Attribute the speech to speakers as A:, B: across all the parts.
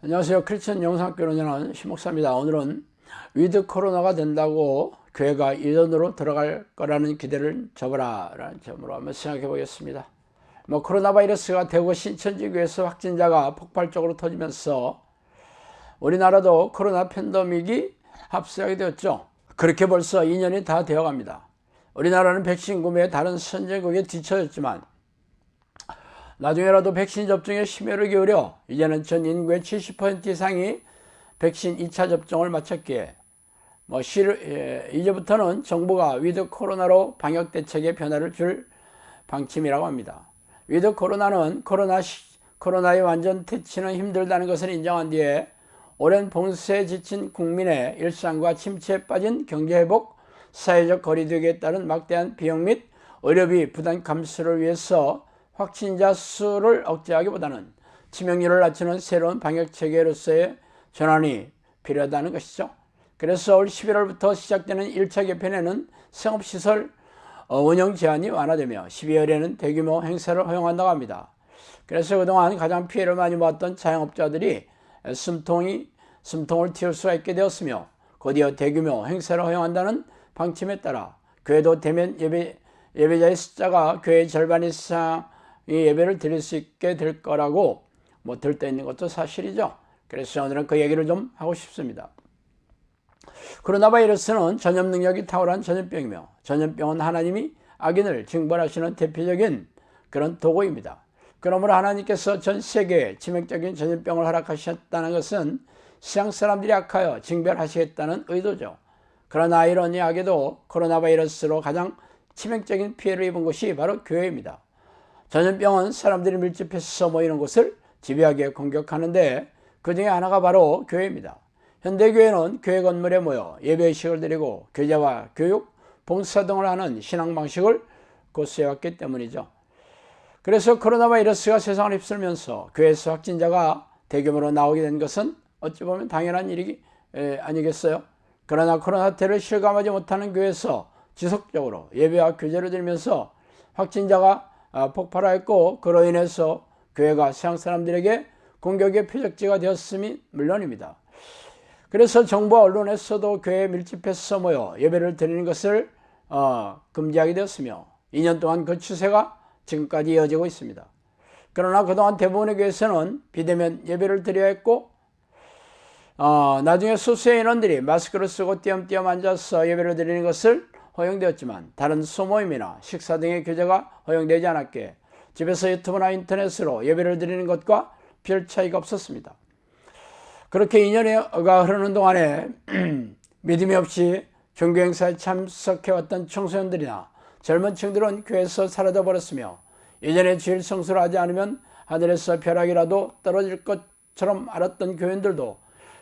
A: 안녕하세요. 크리스천 영상교로 전하는 심목사입니다. 오늘은 위드 코로나가 된다고 교회가 예전으로 들어갈 거라는 기대를 접어라 라는 점으로 한번 생각해 보겠습니다. 코로나 바이러스가 대구 신천지교회에서 확진자가 폭발적으로 터지면서 우리나라도 코로나 팬데믹이 합세하게 되었죠. 그렇게 벌써 2년이 다 되어 갑니다. 우리나라는 백신 구매에 다른 선진국에 뒤처졌지만 나중에라도 백신 접종에 심혈을 기울여 이제는 전 인구의 70% 이상이 백신 2차 접종을 마쳤기에 이제부터는 정부가 위드 코로나로 방역 대책에 변화를 줄 방침이라고 합니다. 위드 코로나는 코로나의 완전 퇴치는 힘들다는 것을 인정한 뒤에 오랜 봉쇄에 지친 국민의 일상과 침체에 빠진 경제회복, 사회적 거리두기에 따른 막대한 비용 및 의료비 부담 감수를 위해서 확진자 수를 억제하기보다는 치명률을 낮추는 새로운 방역체계로서의 전환이 필요하다는 것이죠. 그래서 올 11월부터 시작되는 1차 개편에는 상업시설 운영 제한이 완화되며 12월에는 대규모 행사를 허용한다고 합니다. 그래서 그동안 가장 피해를 많이 봤던 자영업자들이 숨통을 틔울 수가 있게 되었으며 곧이어 대규모 행사를 허용한다는 방침에 따라 교회도 대면 예배자의 숫자가 교회의 절반 이상 이 예배를 드릴 수 있게 될 거라고 들떠 있는 것도 사실이죠. 그래서 오늘은 그 얘기를 좀 하고 싶습니다. 코로나 바이러스는 전염 능력이 탁월한 전염병이며 전염병은 하나님이 악인을 징벌하시는 대표적인 그런 도구입니다. 그러므로 하나님께서 전 세계에 치명적인 전염병을 허락하셨다는 것은 세상 사람들이 악하여 징벌하시겠다는 의도죠. 그러나 아이러니하게도 코로나 바이러스로 가장 치명적인 피해를 입은 곳이 바로 교회입니다. 전염병은 사람들이 밀집해서 모이는 곳을 집요하게 공격하는데 그 중에 하나가 바로 교회입니다. 현대교회는 교회 건물에 모여 예배의식을 드리고 교제와 교육, 봉사 등을 하는 신앙 방식을 고수해왔기 때문이죠. 그래서 코로나 바이러스가 세상을 휩쓸면서 교회에서 확진자가 대규모로 나오게 된 것은 어찌 보면 당연한 일이 아니겠어요? 그러나 코로나 사태를 실감하지 못하는 교회에서 지속적으로 예배와 교제를 드리면서 확진자가 폭발하였고 그로 인해서 교회가 세상 사람들에게 공격의 표적지가 되었음이 물론입니다. 그래서 정부와 언론에서도 교회에 밀집해서 모여 예배를 드리는 것을 금지하게 되었으며 2년 동안 그 추세가 지금까지 이어지고 있습니다. 그러나 그동안 대부분의 교회에서는 비대면 예배를 드려야 했고 나중에 소수의 인원들이 마스크를 쓰고 띄엄띄엄 앉아서 예배를 드리는 것을 허용되었지만 다른 소모임이나 식사 등의 교제가 허용되지 않았기에 집에서 유튜브나 인터넷으로 예배를 드리는 것과 별 차이가 없었습니다. 그렇게 2년여가 흐르는 동안에 믿음이 없이 종교 행사에 참석해왔던 청소년들이나 젊은 층들은 교회에서 사라져 버렸으며 예전에 주일 성수를 하지 않으면 하늘에서 벼락이라도 떨어질 것처럼 알았던 교인들도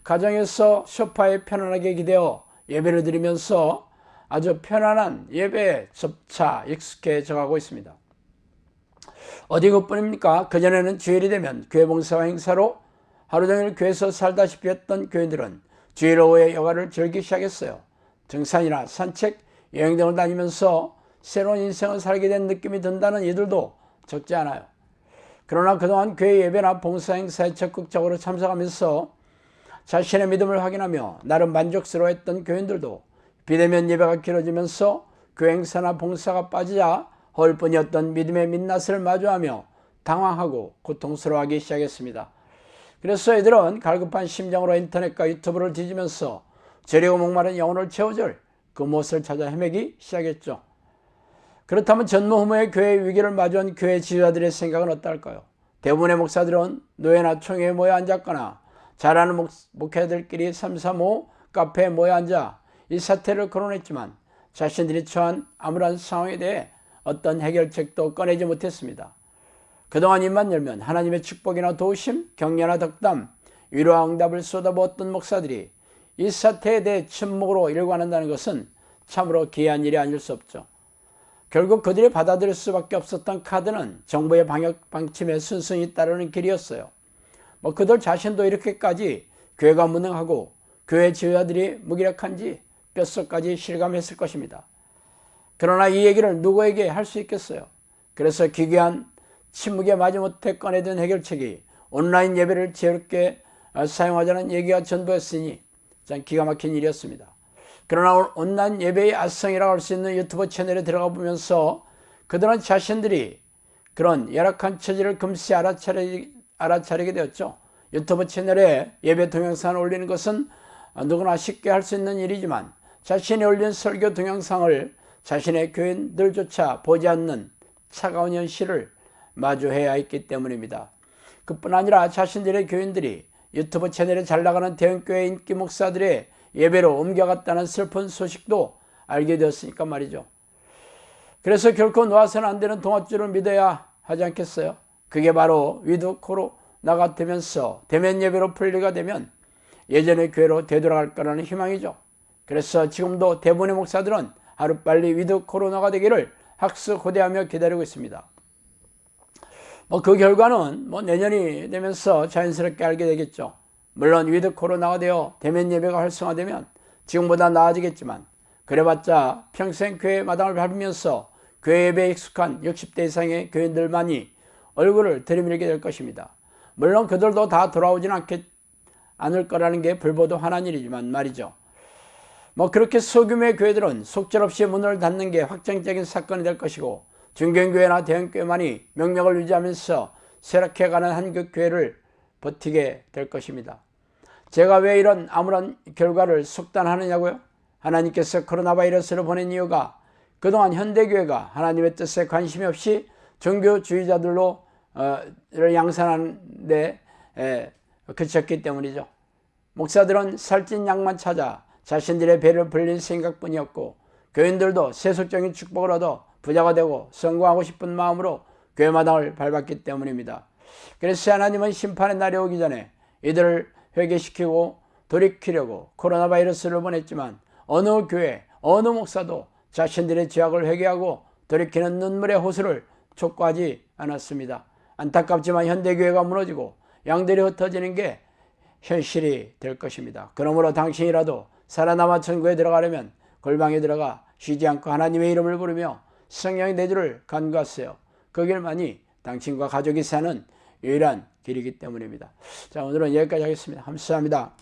A: 가정에서 소파에 편안하게 기대어 예배를 드리면서 아주 편안한 예배에 접차 익숙해져 가고 있습니다. 어디 그뿐입니까? 그전에는 주일이 되면 교회 봉사와 행사로 하루 종일 교회에서 살다시피 했던 교인들은 주일 오후에 여가를 즐기기 시작했어요. 등산이나 산책, 여행 등을 다니면서 새로운 인생을 살게 된 느낌이 든다는 이들도 적지 않아요. 그러나 그동안 교회 예배나 봉사 행사에 적극적으로 참석하면서 자신의 믿음을 확인하며 나름 만족스러워했던 교인들도 비대면 예배가 길어지면서 교회 행사나 봉사가 빠지자 허울뿐이었던 믿음의 민낯을 마주하며 당황하고 고통스러워하기 시작했습니다. 그래서 이들은 갈급한 심정으로 인터넷과 유튜브를 뒤지면서 저리고 목마른 영혼을 채워줄 그 무엇을 찾아 헤매기 시작했죠. 그렇다면 전무후무의 교회의 위기를 마주한 교회 지도자들의 생각은 어떨까요? 대부분의 목사들은 노예나 총회에 모여 앉았거나 잘하는 목회자들끼리 335 카페에 모여 앉아 이 사태를 거론했지만 자신들이 처한 암울한 상황에 대해 어떤 해결책도 꺼내지 못했습니다. 그동안 입만 열면 하나님의 축복이나 도우심, 격려나 덕담, 위로와 응답을 쏟아부었던 목사들이 이 사태에 대해 침묵으로 일관한다는 것은 참으로 기이한 일이 아닐 수 없죠. 결국 그들이 받아들일 수밖에 없었던 카드는 정부의 방역 방침에 순순히 따르는 길이었어요. 그들 자신도 이렇게까지 교회가 무능하고 교회 지도자들이 무기력한지 뼛속까지 실감했을 것입니다. 그러나 이 얘기를 누구에게 할 수 있겠어요? 그래서 기괴한 침묵에 마지못해 꺼내든 해결책이 온라인 예배를 지혜롭게 사용하자는 얘기가 전부였으니 참 기가 막힌 일이었습니다. 그러나 온라인 예배의 아성이라고 할 수 있는 유튜브 채널에 들어가 보면서 그들은 자신들이 그런 열악한 처지를 금세 알아차리게 되었죠. 유튜브 채널에 예배 동영상을 올리는 것은 누구나 쉽게 할 수 있는 일이지만 자신이 올린 설교 동영상을 자신의 교인들조차 보지 않는 차가운 현실을 마주해야 했기 때문입니다. 그뿐 아니라 자신들의 교인들이 유튜브 채널에 잘나가는 대형교회 인기 목사들의 예배로 옮겨갔다는 슬픈 소식도 알게 되었으니까 말이죠. 그래서 결코 놓아서는 안 되는 동아줄을 믿어야 하지 않겠어요? 그게 바로 위드 코로나가 되면서 대면 예배로 분리가 되면 예전의 교회로 되돌아갈 거라는 희망이죠. 그래서 지금도 대부분의 목사들은 하루빨리 위드 코로나가 되기를 학수고대하며 기다리고 있습니다. 그 결과는 내년이 되면서 자연스럽게 알게 되겠죠. 물론 위드 코로나가 되어 대면 예배가 활성화되면 지금보다 나아지겠지만 그래봤자 평생 교회 마당을 밟으면서 교회 예배에 익숙한 60대 이상의 교인들만이 얼굴을 들이밀게 될 것입니다. 물론 그들도 다 돌아오지는 않을 거라는 게 불보도 화난 일이지만 말이죠. 그렇게 소규모의 교회들은 속절없이 문을 닫는 게 확정적인 사건이 될 것이고 중견교회나 대형교회만이 명령을 유지하면서 쇠락해가는 한국교회를 버티게 될 것입니다. 제가 왜 이런 암울한 결과를 속단하느냐고요? 하나님께서 코로나 바이러스를 보낸 이유가 그동안 현대교회가 하나님의 뜻에 관심이 없이 종교주의자들로 양산하는 데 그쳤기 때문이죠. 목사들은 살찐 양만 찾아 자신들의 배를 불릴 생각뿐이었고 교인들도 세속적인 축복을 얻어 부자가 되고 성공하고 싶은 마음으로 교회 마당을 밟았기 때문입니다. 그래서 하나님은 심판의 날이 오기 전에 이들을 회개시키고 돌이키려고 코로나 바이러스를 보냈지만 어느 교회, 어느 목사도 자신들의 죄악을 회개하고 돌이키는 눈물의 호수를 촉구하지 않았습니다. 안타깝지만 현대교회가 무너지고 양들이 흩어지는 게 현실이 될 것입니다. 그러므로 당신이라도 살아남아 천국에 들어가려면 골방에 들어가 쉬지 않고 하나님의 이름을 부르며 성령의 내주를 간구하세요. 그 길만이 당신과 가족이 사는 유일한 길이기 때문입니다. 자, 오늘은 여기까지 하겠습니다. 감사합니다.